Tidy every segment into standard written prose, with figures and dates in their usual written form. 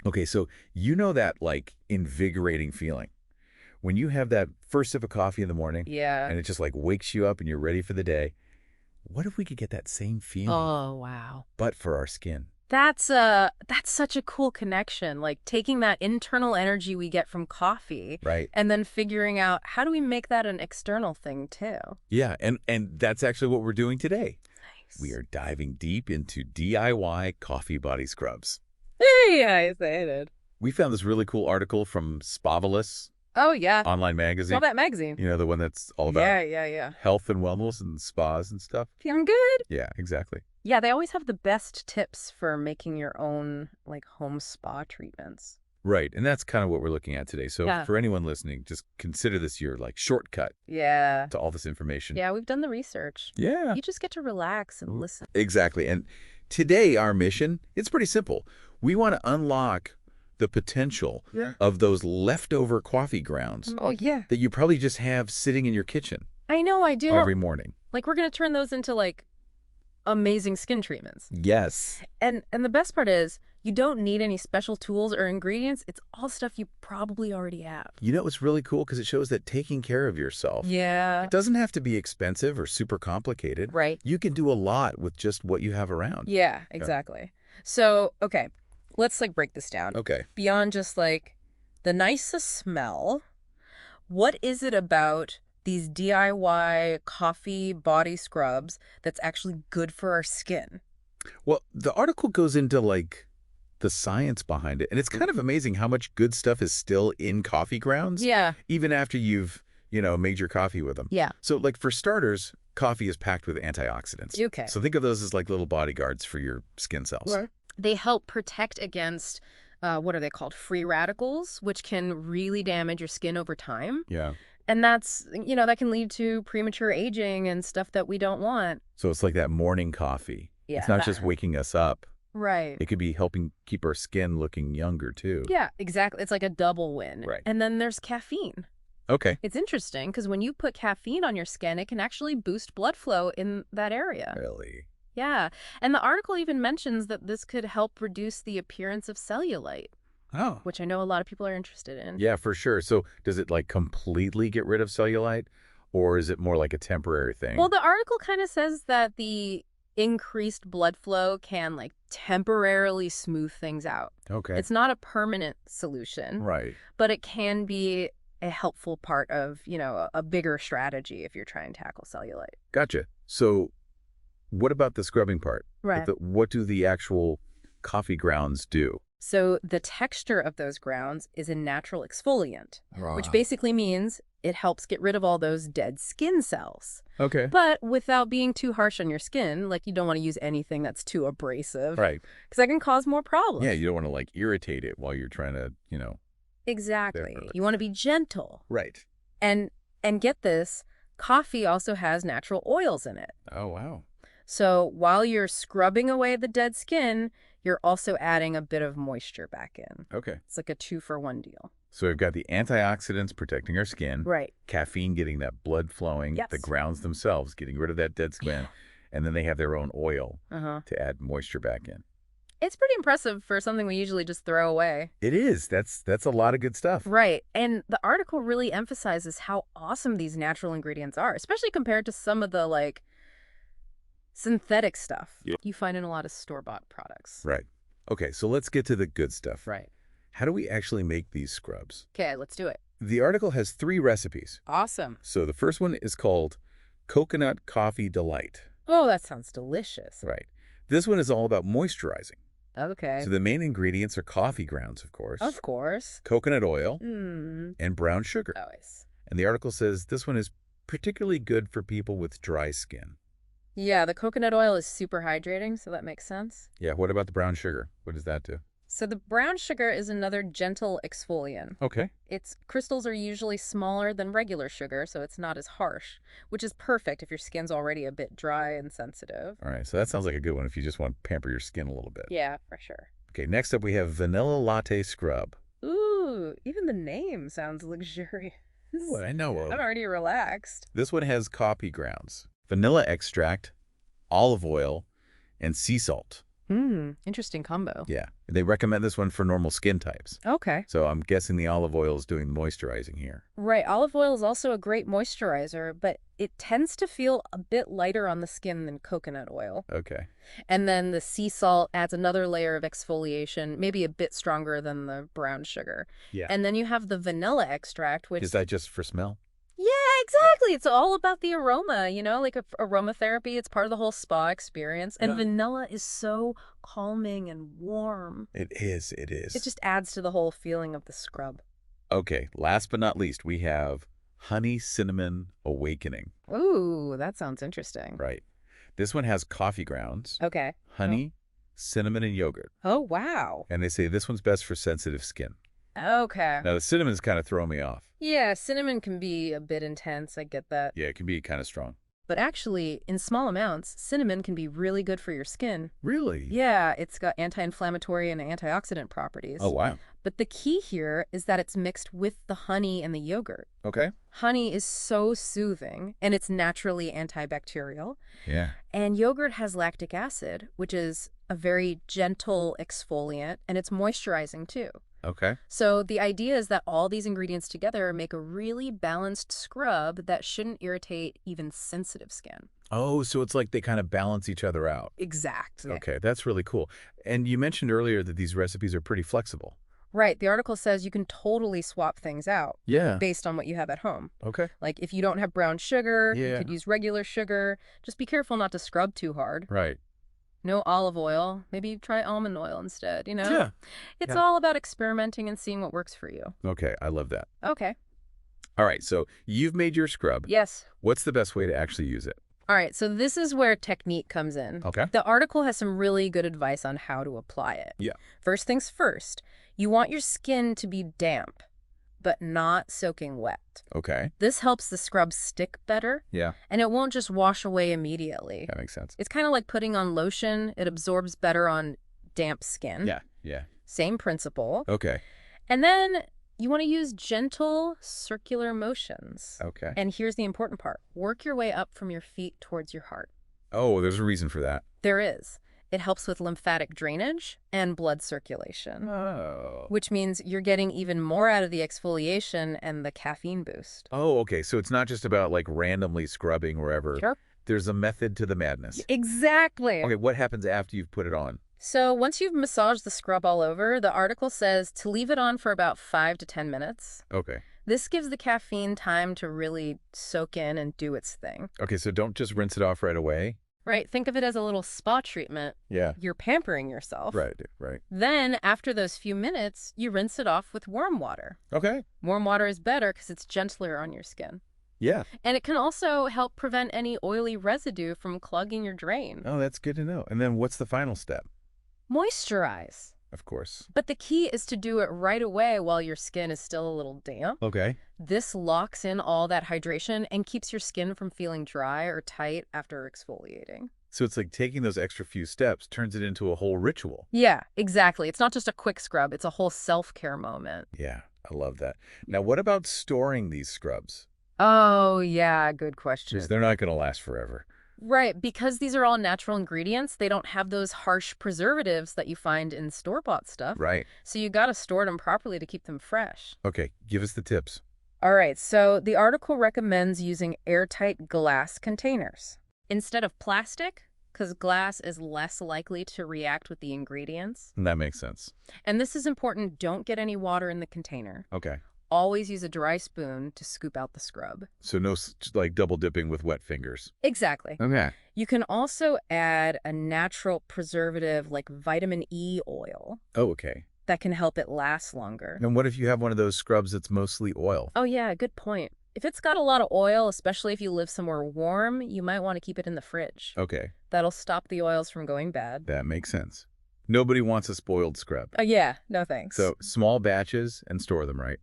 Okay, so you know that like invigorating feeling when you have that first sip of coffee in the morning Yeah. and it just like wakes you up and you're ready for the day. What if we could get that same feeling, Oh, wow. but for our skin? That's such a cool connection. Like taking that internal energy we get from coffee Right. and then figuring out how do we make that an external thing too. Yeah, and that's actually what we're doing today. We Nice. are diving deep into DIY coffee body scrubs. Yeah, I excited. We found this really cool article from Spavelous Oh yeah. online Saw magazine. that magazine. You know, the one that's all about Yeah. health and wellness and spas and stuff. Feeling good? Yeah, exactly. Yeah, they always have the best tips for making your own like home spa treatments. Right, and that's kind of what we're looking at today. So Yeah. for anyone listening, just consider this your like shortcut Yeah. to all this information. Yeah, we've done the research. Yeah, You just get to relax and listen. exactly. And today our mission, it's pretty simple. We want to unlock the potential of those leftover coffee grounds Oh yeah. that you probably just have sitting in your kitchen I know, I do. every morning. Like we're gonna turn those into like amazing skin treatments. Yes. And the best part is you don't need any special tools or ingredients. It's all stuff you probably already have. You know, it's really cool because it shows that taking care of yourself, Yeah. it doesn't have to be expensive or super complicated. Right. You can do a lot with just what you have around. Yeah, exactly. So, okay, let's like break this down. Okay. Beyond just like the nicest smell, what is it about these DIY coffee body scrubs that's actually good for our skin? Well, the article goes into like the science behind it. And it's kind of amazing how much good stuff is still in coffee grounds, Yeah. even after you've, made your coffee with them. Yeah. So like for starters, coffee is packed with antioxidants. Okay. So think of those as like little bodyguards for your skin cells. Right. They help protect against what are they called? Free radicals, which can really damage your skin over time. Yeah. And that's, that can lead to premature aging and stuff that we don't want. So it's like that morning coffee. Yeah. It's not just waking us up. Right. It could be helping keep our skin looking younger too. Yeah, exactly. It's like a double win. Right. And then there's caffeine. Okay. It's interesting because when you put caffeine on your skin, it can actually boost blood flow in that area. Really? Yeah. And the article even mentions that this could help reduce the appearance of cellulite, Oh. which I know a lot of people are interested in. Yeah, for sure. So does it like completely get rid of cellulite or is it more like a temporary thing? Well, the article kind of says that the increased blood flow can like temporarily smooth things out. Okay. It's not a permanent solution, Right. but it can be a helpful part of, a bigger strategy if you're trying to tackle cellulite. Gotcha. So what about the scrubbing part? Right. What do the actual coffee grounds do? So the texture of those grounds is a natural exfoliant, which Ah. basically means it helps get rid of all those dead skin cells. Okay. But without being too harsh on your skin, like you don't want to use anything that's too abrasive. Right. Because that can cause more problems. Yeah, you don't want to like irritate it while you're trying to, Exactly. Definitely. You want to be gentle. Right. And get this, coffee also has natural oils in it. Oh, wow. So while you're scrubbing away the dead skin, you're also adding a bit of moisture back in. Okay. It's like a 2-for-1 deal. So we've got the antioxidants protecting our skin, Right. caffeine getting that blood flowing, Yes. the grounds themselves getting rid of that dead skin, and then they have their own oil Uh-huh. to add moisture back in. It's pretty impressive for something we usually just throw away. It is. That's a lot of good stuff. Right. And the article really emphasizes how awesome these natural ingredients are, especially compared to some of the like synthetic stuff you find in a lot of store-bought products. Right. Okay, so let's get to the good stuff. Right. How do we actually make these scrubs? Okay, let's do it. The article has 3 recipes. Awesome. So the first one is called Coconut Coffee Delight. Oh, that sounds delicious. Right. This one is all about moisturizing. Okay. So the main ingredients are coffee grounds, of course, Of course. coconut oil, Mm. and brown sugar. Nice. And the article says this one is particularly good for people with dry skin. Yeah, the coconut oil is super hydrating, so that makes sense. Yeah, what about the brown sugar? What does that do? So the brown sugar is another gentle exfoliant. Okay. Its crystals are usually smaller than regular sugar, so it's not as harsh, which is perfect if your skin's already a bit dry and sensitive. All right, so that sounds like a good one if you just want to pamper your skin a little bit. Yeah, for sure. Okay, next up we have Vanilla Latte Scrub. Ooh, even the name sounds luxurious. What I know of. I'm already relaxed. This one has coffee grounds, vanilla extract, olive oil, and sea salt. Interesting combo. Yeah. They recommend this one for normal skin types. Okay. So I'm guessing the olive oil is doing the moisturizing here. Right. Olive oil is also a great moisturizer, but it tends to feel a bit lighter on the skin than coconut oil. Okay. And then the sea salt adds another layer of exfoliation, maybe a bit stronger than the brown sugar. Yeah. And then you have the vanilla extract, which... Is that just for smell? Yeah, exactly. It's all about the aroma, like aromatherapy. It's part of the whole spa experience. And vanilla is so calming and warm. It is. It is. It just adds to the whole feeling of the scrub. Okay. Last but not least, we have Honey Cinnamon Awakening. Ooh, that sounds interesting. Right. This one has coffee grounds, Okay. honey, cinnamon, and yogurt. Oh, wow. And they say this one's best for sensitive skin. Okay. Now, the cinnamon's kind of throwing me off. Yeah, cinnamon can be a bit intense. I get that. Yeah, it can be kind of strong. But actually, in small amounts, cinnamon can be really good for your skin. Really? Yeah, it's got anti-inflammatory and antioxidant properties. Oh, wow. But the key here is that it's mixed with the honey and the yogurt. Okay. Honey is so soothing, and it's naturally antibacterial. Yeah. And yogurt has lactic acid, which is a very gentle exfoliant, and it's moisturizing too. Okay. So the idea is that all these ingredients together make a really balanced scrub that shouldn't irritate even sensitive skin. Oh, so it's like they kind of balance each other out. Exactly. Okay, that's really cool. And you mentioned earlier that these recipes are pretty flexible. Right. The article says you can totally swap things out Yeah. based on what you have at home. Okay. Like if you don't have brown sugar, you Yeah. could use regular sugar. Just be careful not to scrub too hard. Right. No olive oil. Maybe try almond oil instead, Yeah. It's Yeah. all about experimenting and seeing what works for you. Okay, I love that. Okay. All right, so you've made your scrub. Yes. What's the best way to actually use it? All right, so this is where technique comes in. Okay. The article has some really good advice on how to apply it. Yeah. First things first, you want your skin to be damp, but not soaking wet. Okay. This helps the scrub stick better, Yeah, and it won't just wash away immediately. that makes sense. It's kind of like putting on lotion. It absorbs better on damp skin. Yeah. Same principle. Okay. And then you want to use gentle circular motions. Okay. And here's the important part. Work your way up from your feet towards your heart. Oh, there's a reason for that. There is. It helps with lymphatic drainage and blood circulation, Oh. which means you're getting even more out of the exfoliation and the caffeine boost. Oh, okay. So it's not just about like randomly scrubbing wherever. Sure. There's a method to the madness. Exactly. Okay, what happens after you've put it on? So once you've massaged the scrub all over, the article says to leave it on for about 5 to 10 minutes. Okay. This gives the caffeine time to really soak in and do its thing. Okay, so don't just rinse it off right away. Right? Think of it as a little spa treatment. Yeah. You're pampering yourself. Right, right. Then, after those few minutes, you rinse it off with warm water. Okay. Warm water is better because it's gentler on your skin. Yeah. And it can also help prevent any oily residue from clogging your drain. Oh, that's good to know. And then what's the final step? Moisturize. Of course. But the key is to do it right away while your skin is still a little damp. Okay. This locks in all that hydration and keeps your skin from feeling dry or tight after exfoliating. So it's like taking those extra few steps turns it into a whole ritual. Yeah, exactly. It's not just a quick scrub. It's a whole self-care moment. Yeah, I love that. Now, what about storing these scrubs? Oh, yeah, good question. Because they're not going to last forever. Right, because these are all natural ingredients, they don't have those harsh preservatives that you find in store-bought stuff. Right. So you got to store them properly to keep them fresh. Okay, give us the tips. All right, so the article recommends using airtight glass containers instead of plastic, because glass is less likely to react with the ingredients. That makes sense. And this is important, don't get any water in the container. Okay. Always use a dry spoon to scoop out the scrub. So no like double dipping with wet fingers. Exactly. Okay. You can also add a natural preservative like vitamin E oil Oh, okay. that can help it last longer. And what if you have one of those scrubs that's mostly oil? Oh yeah, good point. If it's got a lot of oil, especially if you live somewhere warm, you might want to keep it in the fridge. Okay, That'll stop the oils from going bad. that makes sense. Nobody wants a spoiled scrub. Yeah, no thanks. So small batches and store them, right?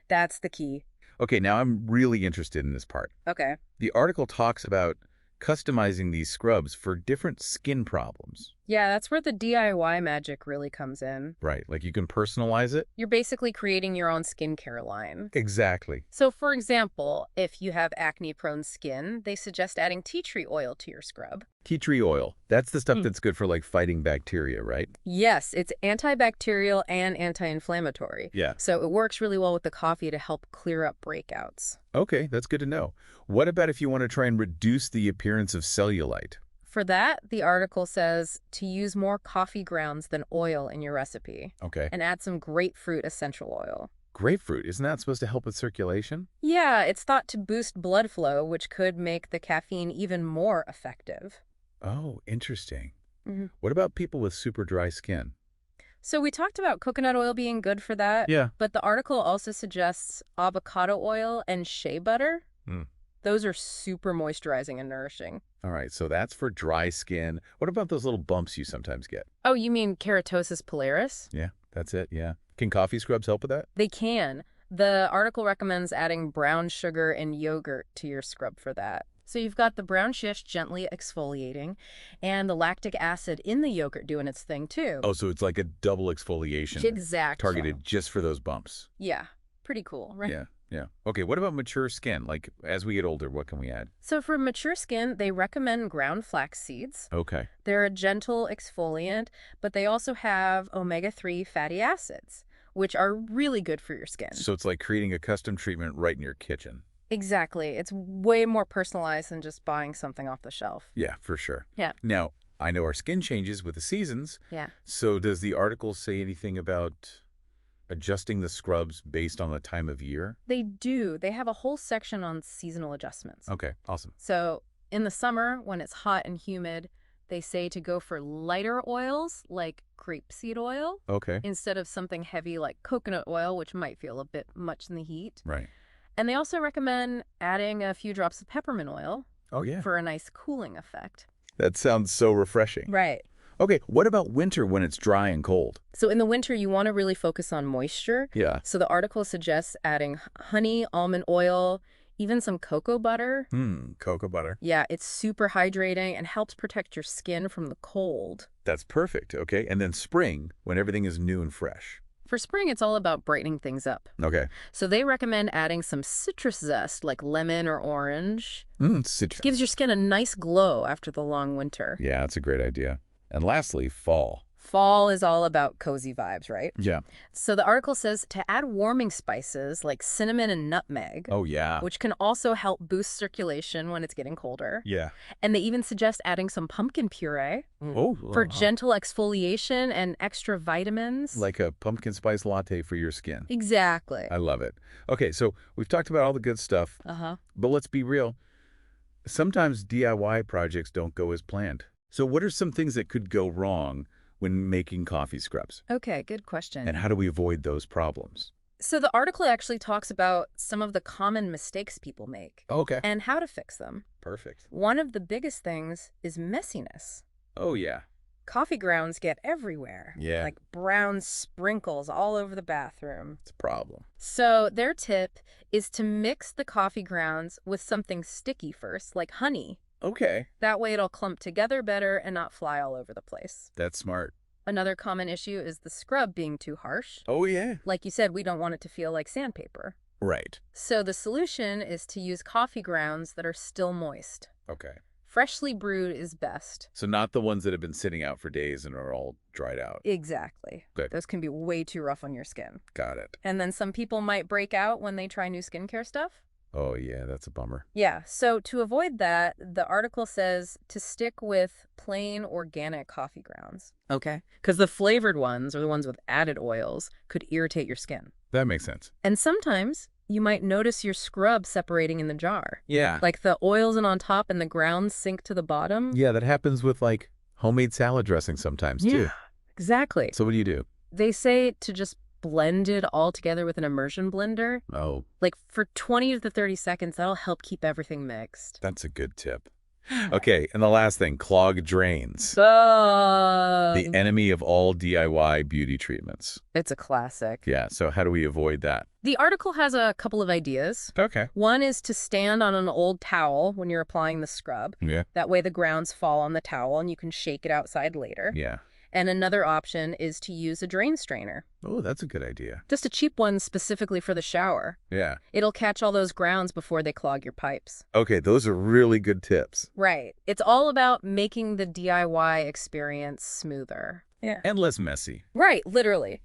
That's the key. Okay, now I'm really interested in this part. Okay. The article talks about customizing these scrubs for different skin problems. Yeah, that's where the DIY magic really comes in. Right, like you can personalize it? You're basically creating your own skincare line. Exactly. So, for example, if you have acne-prone skin, they suggest adding tea tree oil to your scrub. Tea tree oil. That's the stuff that's good for like fighting bacteria, right? Yes, it's antibacterial and anti-inflammatory. Yeah. So it works really well with the coffee to help clear up breakouts. Okay, that's good to know. What about if you want to try and reduce the appearance of cellulite? For that, the article says to use more coffee grounds than oil in your recipe Okay. and add some grapefruit essential oil. Grapefruit, isn't that supposed to help with circulation? Yeah, it's thought to boost blood flow, which could make the caffeine even more effective. Oh, interesting. Mhm. What about people with super dry skin? So we talked about coconut oil being good for that, Yeah. but the article also suggests avocado oil and shea butter. Hmm. Those are super moisturizing and nourishing. All right, so that's for dry skin. What about those little bumps you sometimes get? Oh, you mean keratosis pilaris? Yeah, that's it, yeah. Can coffee scrubs help with that? They can. The article recommends adding brown sugar and yogurt to your scrub for that. So you've got the brown shish gently exfoliating and the lactic acid in the yogurt doing its thing too. Oh, so it's like a double exfoliation Exactly. targeted just for those bumps. Yeah, pretty cool, right? Yeah, yeah. Okay, what about mature skin? Like, as we get older, what can we add? So for mature skin, they recommend ground flax seeds. Okay. They're a gentle exfoliant, but they also have omega-3 fatty acids, which are really good for your skin. So it's like creating a custom treatment right in your kitchen. Exactly. It's way more personalized than just buying something off the shelf. Yeah, for sure. Yeah. Now, I know our skin changes with the seasons. Yeah. So does the article say anything about adjusting the scrubs based on the time of year? They do. They have a whole section on seasonal adjustments. Okay, awesome. So in the summer, when it's hot and humid, they say to go for lighter oils like grapeseed oil Okay. instead of something heavy like coconut oil, which might feel a bit much in the heat. Right. And they also recommend adding a few drops of peppermint oil Oh, yeah. for a nice cooling effect. That sounds so refreshing. Right. Okay, what about winter when it's dry and cold? So in the winter, you want to really focus on moisture. Yeah. So the article suggests adding honey, almond oil, even some cocoa butter. Cocoa butter. Yeah, it's super hydrating and helps protect your skin from the cold. That's perfect, okay? And then spring, when everything is new and fresh. For spring, it's all about brightening things up. Okay. So they recommend adding some citrus zest like lemon or orange. Citrus. Gives your skin a nice glow after the long winter. Yeah, that's a great idea. And lastly, fall. Fall is all about cozy vibes, right? Yeah. So the article says to add warming spices like cinnamon and nutmeg, Oh, yeah. which can also help boost circulation when it's getting colder. Yeah. And they even suggest adding some pumpkin puree Oh. for gentle exfoliation and extra vitamins. Like a pumpkin spice latte for your skin. Exactly. I love it. Okay, so we've talked about all the good stuff, Uh-huh. but let's be real. Sometimes DIY projects don't go as planned. So what are some things that could go wrong when making coffee scrubs? Okay, good question. And how do we avoid those problems? So the article actually talks about some of the common mistakes people make Okay. and how to fix them. Perfect. One of the biggest things is messiness. Oh, yeah. Coffee grounds get everywhere. Yeah. Like brown sprinkles all over the bathroom. It's a problem. So their tip is to mix the coffee grounds with something sticky first, like honey. Okay. That way it'll clump together better and not fly all over the place. That's smart. Another common issue is the scrub being too harsh. Oh, yeah. Like you said, we don't want it to feel like sandpaper. Right. So the solution is to use coffee grounds that are still moist. Okay. Freshly brewed is best. So not the ones that have been sitting out for days and are all dried out. Exactly. Good. Those can be way too rough on your skin. Got it. And then some people might break out when they try new skincare stuff. Oh, yeah, that's a bummer. Yeah, so to avoid that, the article says to stick with plain organic coffee grounds. Okay. Because the flavored ones, or the ones with added oils, could irritate your skin. That makes sense. And sometimes you might notice your scrub separating in the jar. Yeah. Like the oils in on top and the grounds sink to the bottom. Yeah, that happens with like homemade salad dressing sometimes too. Exactly. So what do you do? They say to just blend it all together with an immersion blender. Oh, Like for 20 to 30 seconds, that'll help keep everything mixed. that's a good tip. Okay, and the last thing, clogged drains. The Ugh. enemy of all DIY beauty treatments. It's a classic. Yeah, so how do we avoid that? The article has a couple of ideas. Okay. One is to stand on an old towel when you're applying the scrub. Yeah. That way the grounds fall on the towel and you can shake it outside later. Yeah. And another option is to use a drain strainer. Oh, that's a good idea. Just a cheap one specifically for the shower. Yeah. It'll catch all those grounds before they clog your pipes. Okay, those are really good tips. Right. It's all about making the DIY experience smoother. Yeah. And less messy. Right, literally.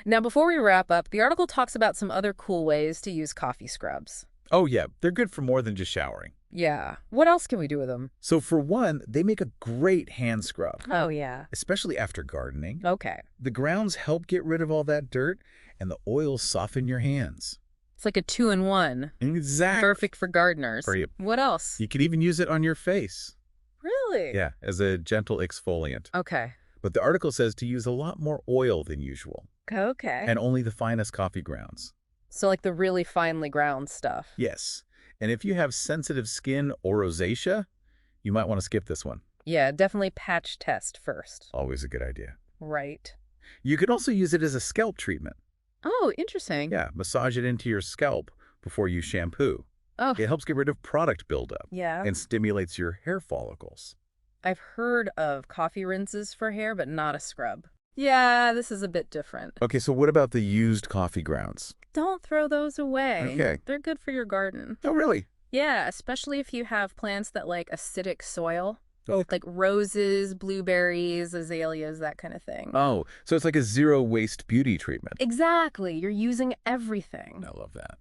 Now, before we wrap up, the article talks about some other cool ways to use coffee scrubs. Oh, yeah, they're good for more than just showering. Yeah. What else can we do with them? So for one, they make a great hand scrub, Oh, yeah. especially after gardening. Okay. The grounds help get rid of all that dirt, and the oils soften your hands. It's like a 2-in-1. Exactly. Perfect for gardeners. For you. What else? You could even use it on your face. Really? Yeah, as a gentle exfoliant. Okay. But the article says to use a lot more oil than usual, Okay. and only the finest coffee grounds. So like the really finely ground stuff. Yes, and if you have sensitive skin or rosacea, you might want to skip this one. Yeah, definitely patch test first. Always a good idea. Right. You could also use it as a scalp treatment. Oh, interesting. Yeah, massage it into your scalp before you shampoo. Oh, It helps get rid of product buildup yeah. and stimulates your hair follicles. I've heard of coffee rinses for hair, but not a scrub. Yeah, this is a bit different. Okay, so what about the used coffee grounds? Don't throw those away. Okay. They're good for your garden. Oh, really? Yeah, especially if you have plants that like acidic soil, Oh, like roses, blueberries, azaleas, that kind of thing. oh, so it's like a zero-waste beauty treatment. Exactly. You're using everything. I love that.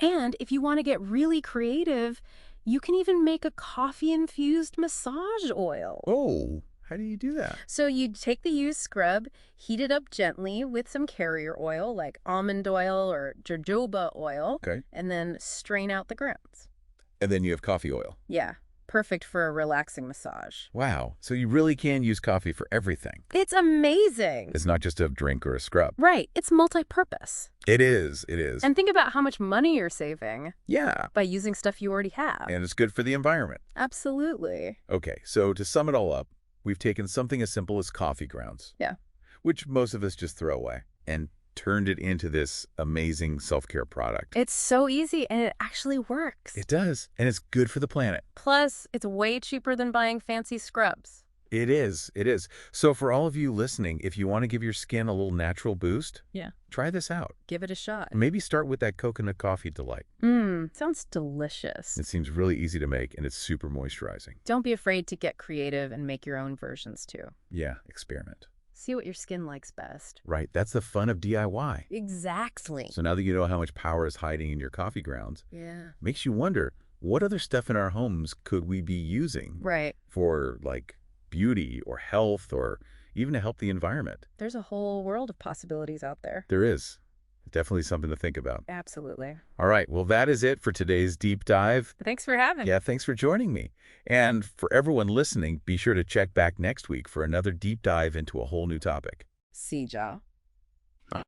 And if you want to get really creative, you can even make a coffee-infused massage oil. Oh, how do you do that? So you take the used scrub, heat it up gently with some carrier oil like almond oil or jojoba oil, Okay. and then strain out the grounds. And then you have coffee oil. Yeah, perfect for a relaxing massage. Wow, so you really can use coffee for everything. It's amazing. It's not just a drink or a scrub. Right, it's multi-purpose. It is, it is. And think about how much money you're saving Yeah, by using stuff you already have. and it's good for the environment. Absolutely. Okay, so to sum it all up, we've taken something as simple as coffee grounds. Yeah. Which most of us just throw away, and turned it into this amazing self-care product. It's so easy and it actually works. It does, and it's good for the planet. Plus, it's way cheaper than buying fancy scrubs. It is, it is. So for all of you listening, if you want to give your skin a little natural boost, Yeah. try this out. Give it a shot. Maybe start with that coconut coffee delight. Sounds delicious. It seems really easy to make, and it's super moisturizing. Don't be afraid to get creative and make your own versions too. Yeah, experiment. See what your skin likes best. Right, that's the fun of DIY. Exactly. So now that you know how much power is hiding in your coffee grounds, Yeah. makes you wonder, what other stuff in our homes could we be using Right. for, like, beauty or health or even to help the environment? There's a whole world of possibilities out there. There is. Definitely something to think about. Absolutely. All right, well, that is it for today's deep dive. Thanks for having me. Yeah, thanks for joining me. And for everyone listening, be sure to check back next week for another deep dive into a whole new topic. See ya.